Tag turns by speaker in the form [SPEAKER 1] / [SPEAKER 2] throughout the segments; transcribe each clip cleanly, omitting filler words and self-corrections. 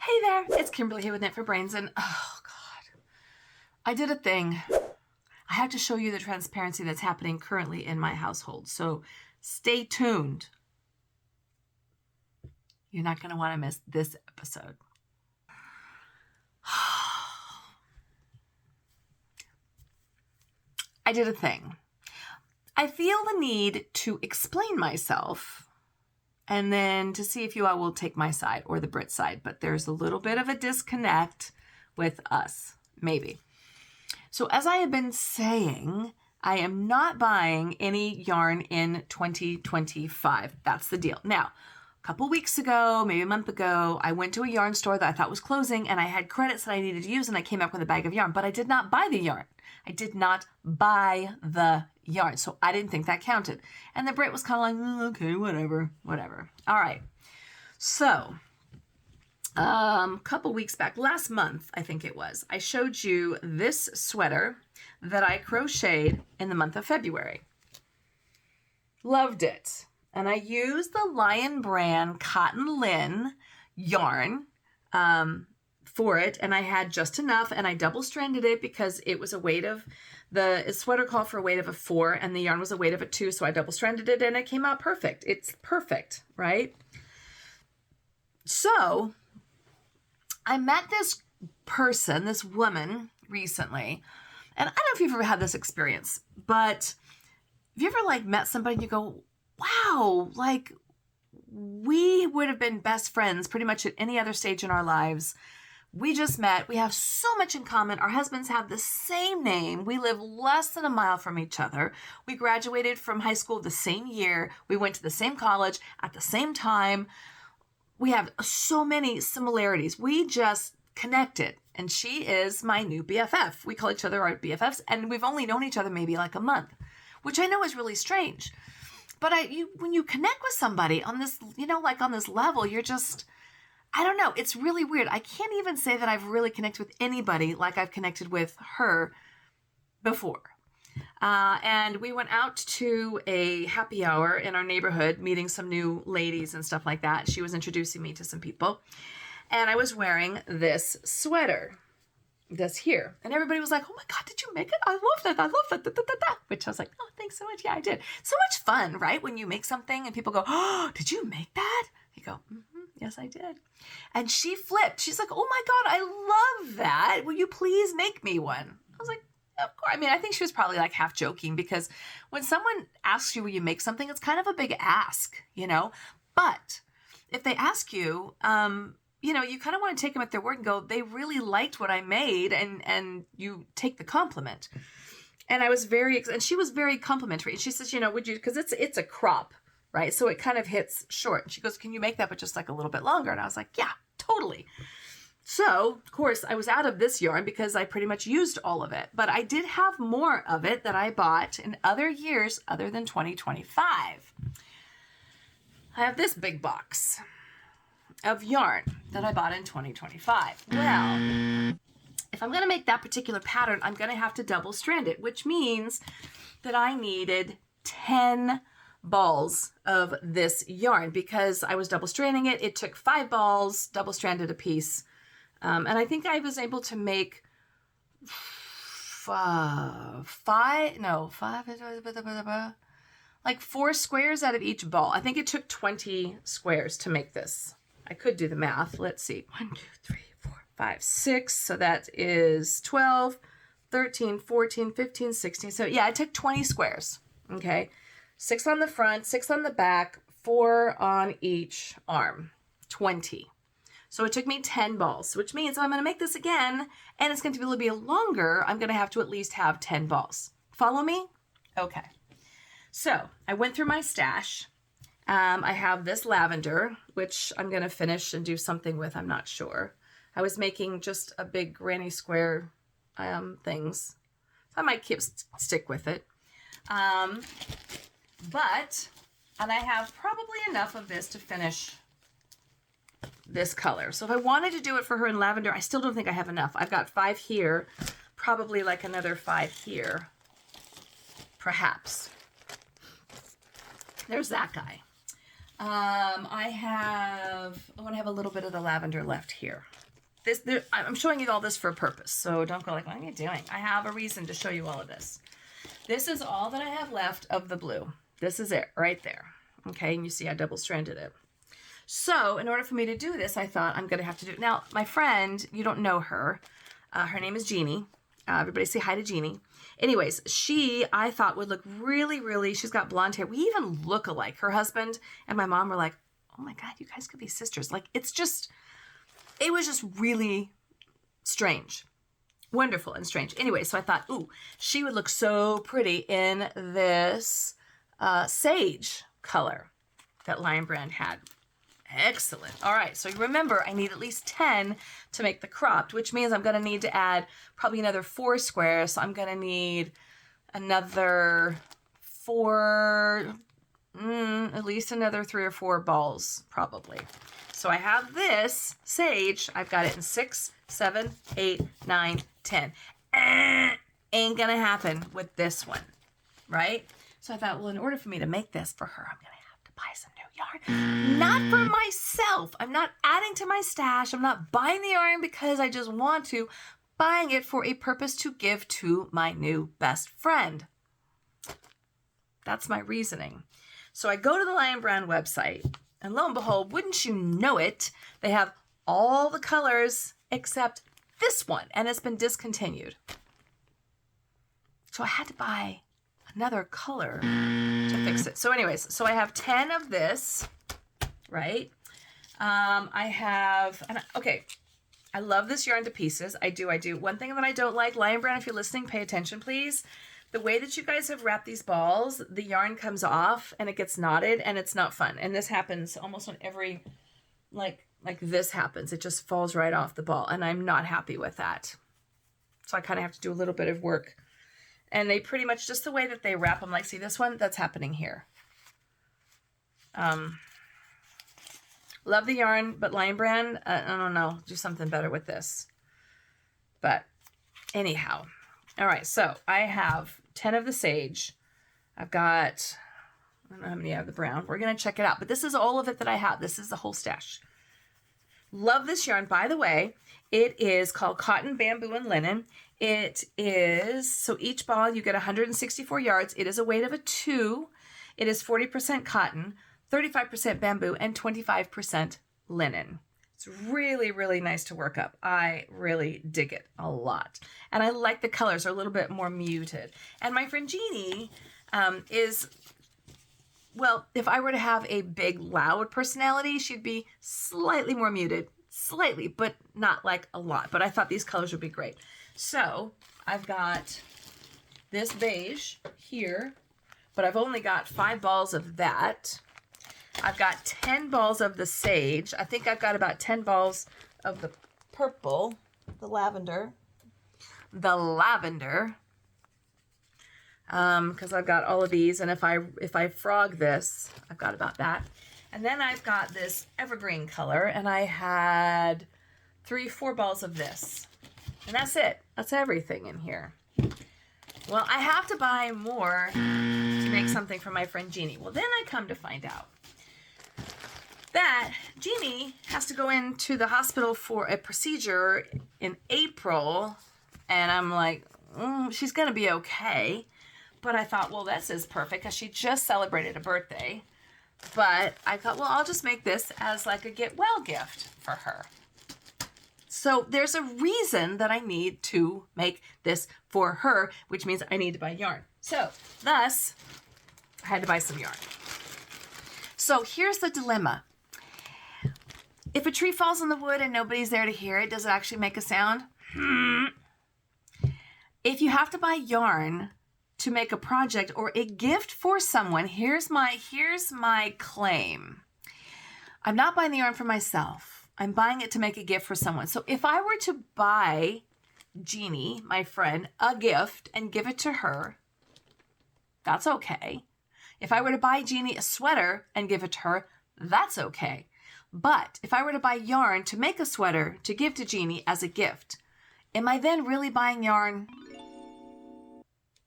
[SPEAKER 1] Hey there, it's Kimberly here with Knit for Brains, and oh God, I did a thing. I have to show you the transparency that's happening currently in my household, so stay tuned. You're not going to want to miss this episode. I did a thing. I feel the need to explain myself and then to see if you all will take my side or the Brit side, but there's a little bit of a disconnect with us, maybe. So as I have been saying, I am not buying any yarn in 2025. That's the deal. Now, a couple weeks ago, maybe a month ago, I went to a yarn store that I thought was closing and I had credits that I needed to use and I came back with a bag of yarn, but I did not buy the yarn. I did not buy the yarn, so I didn't think that counted. And the Brit was kind of like, okay, whatever. All right. So, a couple weeks back, last month, I think it was, I showed you this sweater that I crocheted in the month of February. Loved it. And I used the LionBrand cotton lin yarn for it, and I had just enough, and I double stranded it because it was a weight of, the sweater called for a weight of a 4 and the yarn was a weight of a 2, so I double stranded it and it came out perfect. It's perfect, right? So I met this person, this woman recently, and I don't know if you've ever had this experience, but have you ever like met somebody and you go, wow, like we would have been best friends pretty much at any other stage in our lives. We just met. We have so much in common. Our husbands have the same name. We live less than a mile from each other. We graduated from high school the same year. We went to the same college at the same time. We have so many similarities. We just connected. And she is my new BFF. We call each other our BFFs, and we've only known each other maybe like a month, which I know is really strange. But when you connect with somebody on this, like on this level, you're just, I don't know. It's really weird. I can't even say that I've really connected with anybody like I've connected with her before. And we went out to a happy hour in our neighborhood, meeting some new ladies and stuff like that. She was introducing me to some people. And I was wearing this sweater, this here. And everybody was like, oh my God, did you make it? I love that. I love that. Da, da, da, da. Which I was like, oh, thanks so much. Yeah, I did. So much fun, right? When you make something and people go, oh, did you make that? You go, mm-hmm. Yes, I did. And she flipped. She's like, oh my God, I love that. Will you please make me one? I was like, of course. I mean, I think she was probably like half joking because when someone asks you will you make something, it's kind of a big ask, But if they ask you, you kind of want to take them at their word and go, they really liked what I made, and you take the compliment. And and she was very complimentary. And she says, would you, because it's a crop, right? So it kind of hits short. And she goes, can you make that but just like a little bit longer? And I was like, yeah, totally. So, of course, I was out of this yarn because I pretty much used all of it. But I did have more of it that I bought in other years other than 2025. I have this big box of yarn that I bought in 2025. Well, if I'm going to make that particular pattern, I'm going to have to double strand it, which means that I needed 10 balls of this yarn because I was double stranding it. It took 5 balls, double stranded a piece. And I think I was able to make 4 squares out of each ball. I think it took 20 squares to make this. I could do the math. Let's see. 1, 2, 3, 4, 5, 6. So that is 12, 13, 14, 15, 16. So yeah, it took 20 squares. Okay. 6 on the front, 6 on the back, 4 on each arm. 20. So it took me 10 balls, which means if I'm going to make this again and it's going to be longer, I'm going to have to at least have 10 balls. Follow me? Okay. So I went through my stash. I have this lavender, which I'm going to finish and do something with. I'm not sure. I was making just a big granny square things. So I might stick with it. And I have probably enough of this to finish this color. So if I wanted to do it for her in lavender, I still don't think I have enough. I've got 5 here, probably like another 5 here, perhaps. There's that guy. I want to have a little bit of the lavender left here. I'm showing you all this for a purpose, so don't go like, what are you doing? I have a reason to show you all of this. This is all that I have left of the blue. This is it right there. Okay, and you see I double-stranded it. So in order for me to do this, I thought I'm going to have to do it. Now, my friend, you don't know her. Her name is Jeannie. Everybody say hi to Jeannie. Anyways, I thought would look really, really, she's got blonde hair. We even look alike. Her husband and my mom were like, oh my God, you guys could be sisters. Like, it was just really strange. Wonderful and strange. Anyway, so I thought, ooh, she would look so pretty in this sage color that LionBrand had. Excellent. All right, so remember, I need at least 10 to make the cropped, which means I'm going to need to add probably another 4 squares. So I'm going to need another 4, at least another 3 or 4 balls, probably. So I have this sage. I've got it in 6, 7, 8, 9, 10. Ain't going to happen with this one, right? So I thought, well, in order for me to make this for her, I'm going to have to buy some new yarn. Not for myself. I'm not adding to my stash. I'm not buying the yarn because I just want to. Buying it for a purpose to give to my new best friend. That's my reasoning. So I go to the LionBrand website, and lo and behold, wouldn't you know it, they have all the colors except this one, and it's been discontinued. So I had to buy another color to fix it. So anyways, so I have 10 of this, right? Okay, I love this yarn to pieces. I do. One thing that I don't like, LionBrand, if you're listening, pay attention, please. The way that you guys have wrapped these balls, the yarn comes off and it gets knotted and it's not fun. And this happens almost on every, like this happens. It just falls right off the ball and I'm not happy with that. So I kind of have to do a little bit of work. And they pretty much, just the way that they wrap them, like see this one, that's happening here. Love the yarn, but LionBrand, I don't know, do something better with this. But anyhow, all right, so I have 10 of the sage. I've got, I don't know how many I have the brown. We're going to check it out, but this is all of it that I have. This is the whole stash. Love this yarn. By the way, it is called Cotton, Bamboo, and Linen. It is, so each ball you get 164 yards. It is a weight of a 2. It is 40% cotton, 35% bamboo, and 25% linen. It's really, really nice to work up. I really dig it a lot. And I like the colors are a little bit more muted. And my friend Jeannie is, well, if I were to have a big, loud personality, she'd be slightly more muted. Slightly, but not like a lot. But I thought these colors would be great. So I've got this beige here, but I've only got 5 balls of that. I've got 10 balls of the sage. I think I've got about 10 balls of the purple, the lavender. Because I've got all of these, and if I frog this, I've got about that. And then I've got this evergreen color, and I had 3-4 balls of this. And that's it. That's everything in here. Well, I have to buy more to make something for my friend Jeannie. Well, then I come to find out that Jeannie has to go into the hospital for a procedure in April. And I'm like, she's going to be okay. But I thought, well, this is perfect because she just celebrated a birthday. But I thought, well, I'll just make this as like a get well gift for her. So there's a reason that I need to make this for her, which means I need to buy yarn. So thus, I had to buy some yarn. So here's the dilemma. If a tree falls in the wood and nobody's there to hear it, does it actually make a sound? If you have to buy yarn to make a project or a gift for someone, here's my claim. I'm not buying the yarn for myself. I'm buying it to make a gift for someone. So if I were to buy Jeannie, my friend, a gift and give it to her, that's okay. If I were to buy Jeannie a sweater and give it to her, that's okay. But if I were to buy yarn to make a sweater to give to Jeannie as a gift, am I then really buying yarn?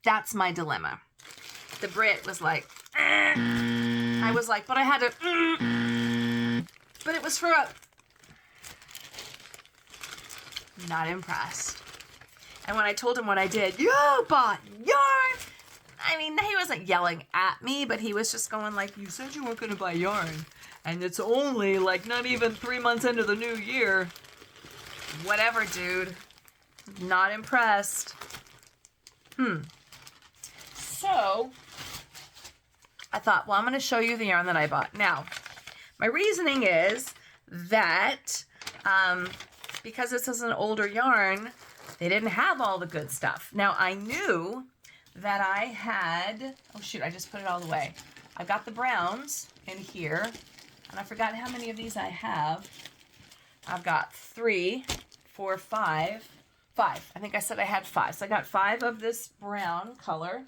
[SPEAKER 1] That's my dilemma. The Brit was like, I was like, but I had to, but it was for a, not impressed. And when I told him what I did, you bought yarn. I mean, he wasn't yelling at me, but he was just going like, you said you weren't going to buy yarn. And it's only like not even 3 months into the new year. Whatever, dude. Not impressed. So I thought, well, I'm going to show you the yarn that I bought. Now, my reasoning is that because this is an older yarn, they didn't have all the good stuff. Now, I knew that I had, oh shoot, I just put it all away. I've got the browns in here, and I forgot how many of these I have. I've got 3, 4, 5. I think I said I had 5. So I got 5 of this brown color.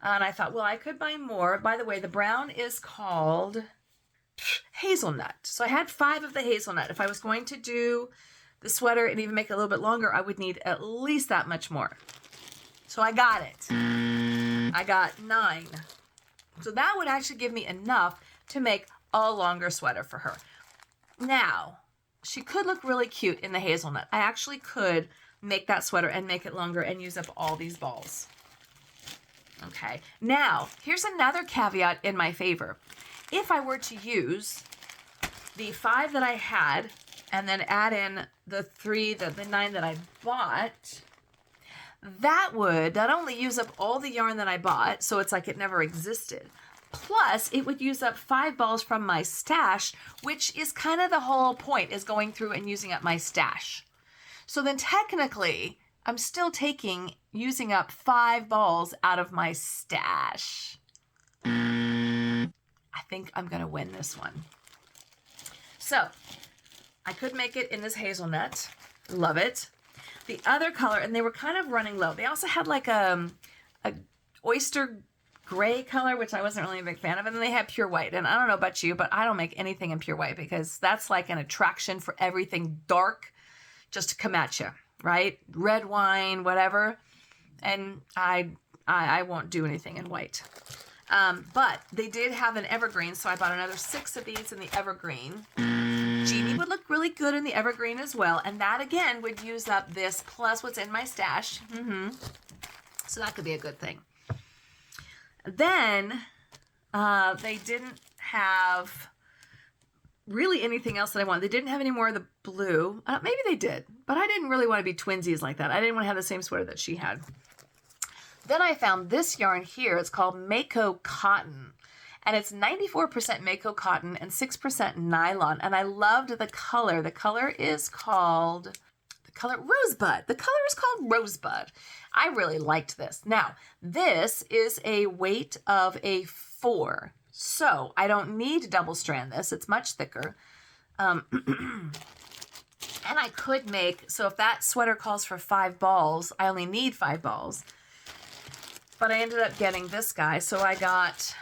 [SPEAKER 1] And I thought, well, I could buy more. By the way, the brown is called hazelnut. So I had 5 of the hazelnut. If I was going to do the sweater and even make it a little bit longer, I would need at least that much more. So I got it. I got 9. So that would actually give me enough to make a longer sweater for her. Now, she could look really cute in the hazelnut. I actually could make that sweater and make it longer and use up all these balls. Okay, now here's another caveat in my favor. If I were to use the 5 that I had and then add in the 3, the 9 that I bought, that would not only use up all the yarn that I bought, so it's like it never existed, plus it would use up 5 balls from my stash, which is kind of the whole point, is going through and using up my stash. So then technically, I'm still using up 5 balls out of my stash. I think I'm going to win this one. So I could make it in this hazelnut. Love it. The other color, and they were kind of running low. They also had like a oyster gray color, which I wasn't really a big fan of. And then they had pure white. And I don't know about you, but I don't make anything in pure white because that's like an attraction for everything dark just to come at you, right? Red wine, whatever. And I won't do anything in white. But they did have an evergreen, so I bought another 6 of these in the evergreen. Jeannie would look really good in the evergreen as well, and that again would use up this plus what's in my stash. So that could be a good thing. Then they didn't have really anything else that I wanted. They didn't have any more of the blue. Maybe they did, but I didn't really want to be twinsies like that. I didn't want to have the same sweater that she had. Then I found this yarn here. It's called Mako Cotton. And it's 94% Mako cotton and 6% nylon. And I loved the color. The color is called, Rosebud. The color is called Rosebud. I really liked this. Now, this is a weight of a 4. So I don't need to double strand this. It's much thicker. And I could make, so if that sweater calls for 5 balls, I only need 5 balls. But I ended up getting this guy. So I got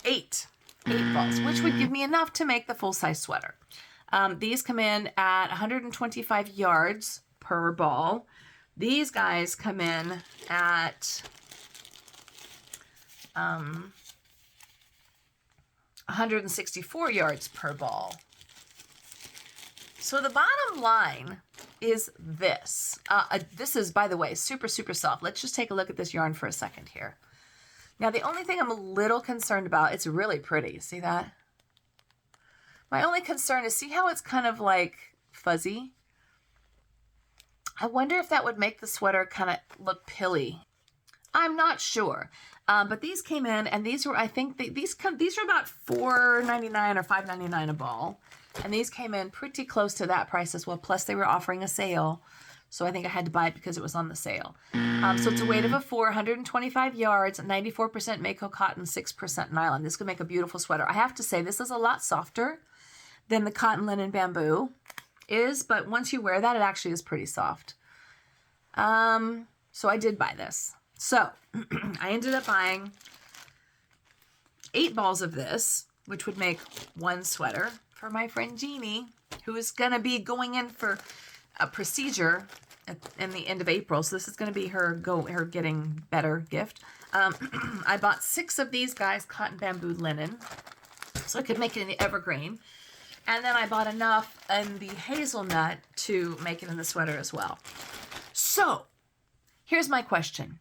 [SPEAKER 1] 8 balls, which would give me enough to make the full-size sweater. These come in at 125 yards per ball. These guys come in at 164 yards per ball. So the bottom line is this. This is, by the way, super, super soft. Let's just take a look at this yarn for a second here. Now, the only thing I'm a little concerned about, it's really pretty. See that? My only concern is, see how it's kind of like fuzzy? I wonder if that would make the sweater kind of look pilly. I'm not sure. But these came in, and these were, I think, these are about $4.99 or $5.99 a ball. And these came in pretty close to that price as well. Plus, they were offering a sale. So I think I had to buy it because it was on the sale. So it's a weight of a 4, 125 yards, 94% Mako cotton, 6% nylon. This could make a beautiful sweater. I have to say, this is a lot softer than the cotton linen bamboo is, but once you wear that, it actually is pretty soft. So I did buy this. So I ended up buying 8 balls of this, which would make 1 sweater for my friend Jeannie, who is going to be going in for a procedure in the end of April. So this is going to be her getting better gift. I bought 6 of these guys, cotton bamboo linen, so I could make it in the evergreen. And then I bought enough in the hazelnut to make it in the sweater as well. So here's my question.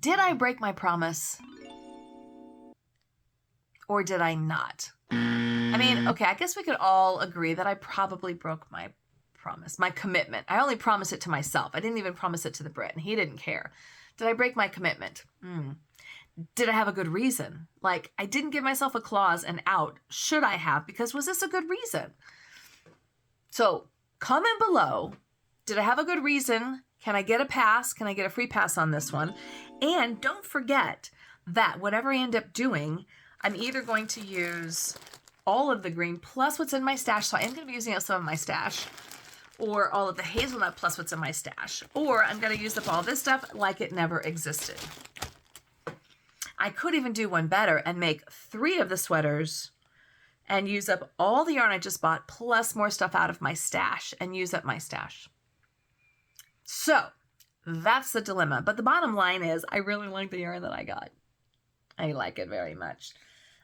[SPEAKER 1] Did I break my promise? Or did I not? I mean, okay, I guess we could all agree that I probably broke my promise, my commitment. I only promised it to myself. I didn't even promise it to the Brit, and he didn't care. Did I break my commitment? Did I have a good reason? Like, I didn't give myself a clause and out. Should I have? Because was this a good reason? So comment below. Did I have a good reason? Can I get a pass? Can I get a free pass on this one? And don't forget that whatever I end up doing, I'm either going to use all of the green plus what's in my stash. So I am going to be using up some of my stash, or all of the hazelnut plus what's in my stash, or I'm going to use up all this stuff like it never existed. I could even do one better and make 3 of the sweaters and use up all the yarn I just bought plus more stuff out of my stash and use up my stash. So that's the dilemma. But the bottom line is I really like the yarn that I got. I like it very much.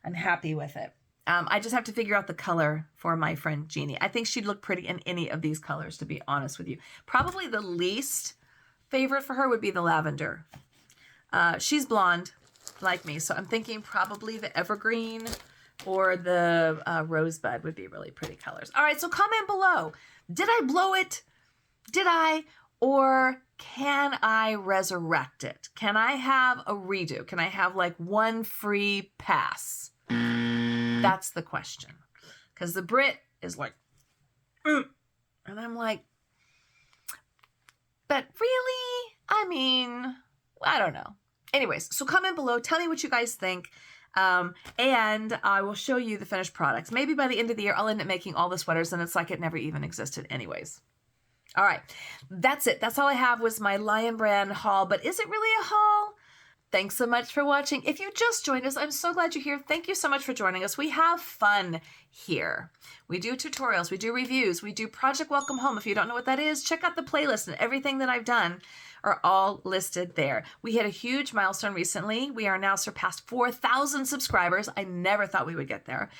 [SPEAKER 1] I'm happy with it. I just have to figure out the color for my friend Jeannie. I think she'd look pretty in any of these colors, to be honest with you. Probably the least favorite for her would be the lavender. She's blonde like me, so I'm thinking probably the evergreen or the rosebud would be really pretty colors. All right, so comment below. Did I blow it? Did I? Or can I resurrect it? Can I have a redo? Can I have like one free pass? That's the question. Because the Brit is like, and I'm like, but really? I mean, I don't know. Anyways, so comment below. Tell me what you guys think. And I will show you the finished products. Maybe by the end of the year, I'll end up making all the sweaters and it's like it never even existed anyways. All right, that's it. That's all I have was my LionBrand haul, but is it really a haul? Thanks so much for watching. If you just joined us, I'm so glad you're here. Thank you so much for joining us. We have fun here. We do tutorials, we do reviews, we do Project Welcome Home. If you don't know what that is, check out the playlist, and everything that I've done are all listed there. We hit a huge milestone recently. We are now surpassed 4,000 subscribers. I never thought we would get there.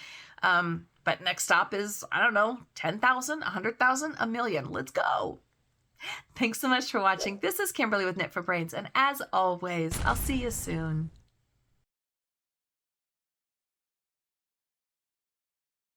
[SPEAKER 1] But next stop is, I don't know, 10,000, 100,000, a million. Let's go. Thanks so much for watching. This is Kimberly with Knit for Brains, and as always, I'll see you soon.